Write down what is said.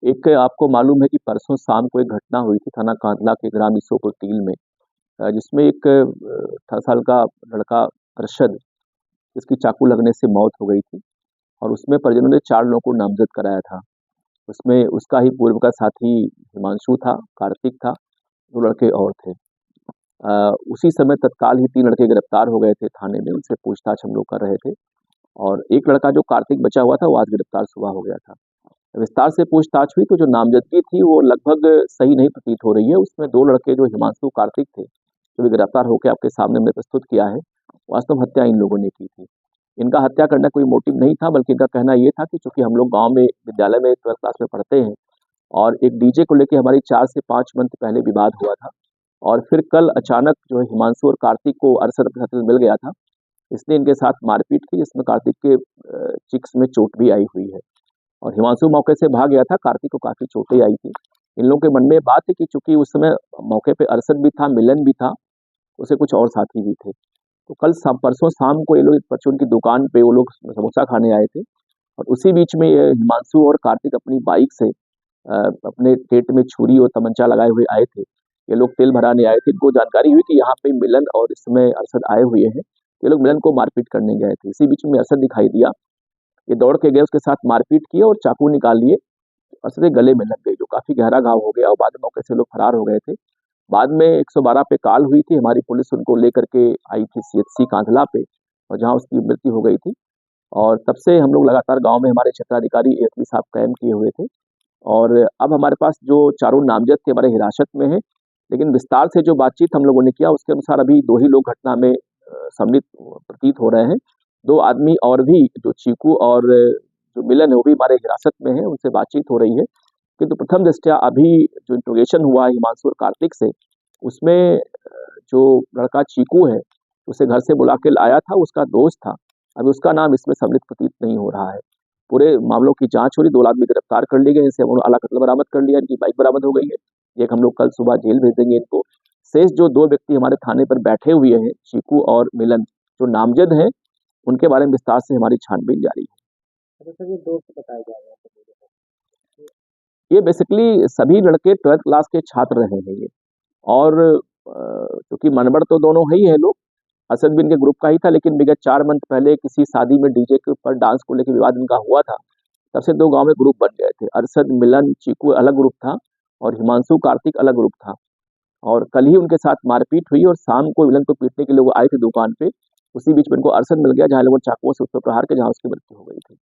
एक आपको मालूम है कि परसों शाम को एक घटना हुई थी थाना कांदला के ग्राम ईसोपुर टील में, जिसमें एक 18 साल का लड़का अरशद, जिसकी चाकू लगने से मौत हो गई थी। और उसमें परिजनों ने 4 लोगों को नामजद कराया था। उसमें उसका ही पूर्व का साथी हिमांशु था, कार्तिक था, 2 लड़के और थे। उसी समय तत्काल ही 3 लड़के गिरफ्तार हो गए थे थाने में, उनसे पूछताछ हम लोग कर रहे थे। और एक लड़का जो कार्तिक बचा हुआ था वो आज गिरफ्तार सुबह हो गया था। विस्तार से पूछताछ हुई तो जो नामजदगी थी वो लगभग सही नहीं प्रतीत हो रही है। उसमें 2 लड़के जो हिमांशु, कार्तिक थे, जो भी गिरफ्तार होकर आपके सामने हमने प्रस्तुत किया है, वास्तव हत्या इन लोगों ने की थी। इनका हत्या करना कोई मोटिव नहीं था, बल्कि इनका कहना ये था कि चूंकि हम लोग गांव में विद्यालय में 12th क्लास में पढ़ते हैं और एक डीजे को लेकर हमारी 4 से 5 मंथ पहले विवाद हुआ था। और फिर कल अचानक जो है हिमांशु और कार्तिक को अरशद अपने साथी मिल गया था। इसने इनके साथ मारपीट की, जिसमें कार्तिक के चिक्स में चोट भी आई हुई है। और हिमांशु मौके से भाग गया था, कार्तिक को काफी चोटें आई थी। इन लोगों के मन में बात है कि चूंकि उस समय मौके पे अरशद भी था, मिलन भी था, उसे कुछ और साथी भी थे। तो परसों शाम को ये लोग परचून की दुकान पे वो लोग समोसा खाने आए थे। और उसी बीच में ये हिमांशु और कार्तिक अपनी बाइक से अपने पेट में छुरी और तमंचा लगाए हुए आए थे। ये लोग तेल भराने आए थे। इनको जानकारी हुई कि यहाँ पे मिलन और इस समय अरशद आए हुए हैं। ये लोग मिलन को मारपीट करने गए थे। इसी बीच में अरशद दिखाई दिया। ये दौड़ के गए, उसके साथ मारपीट की और चाकू निकाल लिए। अरशद के गले में लग गई, जो काफी गहरा घाव हो गया। और बाद में मौके से लोग फरार हो गए थे। बाद में 112 पे कॉल हुई थी, हमारी पुलिस उनको लेकर के आई थी सीएचसी कांधला पे, और जहाँ उसकी मृत्यु हो गई थी। और तब से हम लोग लगातार गांव में हमारे क्षेत्राधिकारी एसपी साहब कायम किए हुए थे। और अब हमारे पास जो चारों नामजद थे हमारे हिरासत में हैं। लेकिन विस्तार से जो बातचीत हम लोगों ने किया उसके अनुसार अभी 2 ही लोग घटना में सम्मिलित प्रतीत हो रहे हैं। 2 आदमी और भी, जो चीकू और जो मिलन है, वो भी हमारे हिरासत में है, उनसे बातचीत हो रही है। किंतु प्रथम दृष्टया अभी जो इंट्रोगेशन हुआ है हिमांशु और कार्तिक से, उसमें जो लड़का चीकू है, उसे घर से बुला के लाया था, उसका दोस्त था। अभी उसका नाम इसमें सम्मिलित प्रतीत नहीं हो रहा है। पूरे मामलों की जांच हो रही, 2 आदमी गिरफ्तार कर लिए गए, इनसे हम आला कत्ल बरामद कर लिया, इनकी बाइक बरामद हो गई है। एक हम लोग कल सुबह जेल भेज देंगे इनको। शेष जो 2 व्यक्ति हमारे थाने पर बैठे हुए हैं, चीकू और मिलन, जो नामजद हैं, उनके बारे में विस्तार से हमारी छानबीन जारी है। अच्छा सर, ये दोस्त बताए जा रहे हैं, ये बेसिकली सभी लड़के 12th क्लास के छात्र रहे हैं ये। और क्योंकि मनबड़ तो दोनों ही है लोग। असद भी इनके ग्रुप का ही था, लेकिन विगत 4 मंथ पहले किसी शादी में डीजे के ऊपर डांस को लेकर विवाद इनका हुआ था। तब से 2 गांव में ग्रुप बन गए थे। अरशद, मिलन, चीकू अलग ग्रुप था और हिमांशु, कार्तिक अलग ग्रुप था। और कल ही उनके साथ मारपीट हुई और शाम को मिलन को पीटने के लिए वो आए थे दुकान पे। उसी बीच में इनको अरशद मिल गया, जहाँ लोगों ने चाकुओं से उस पर प्रहार किया, जहाँ उसकी मृत्यु हो गई थी।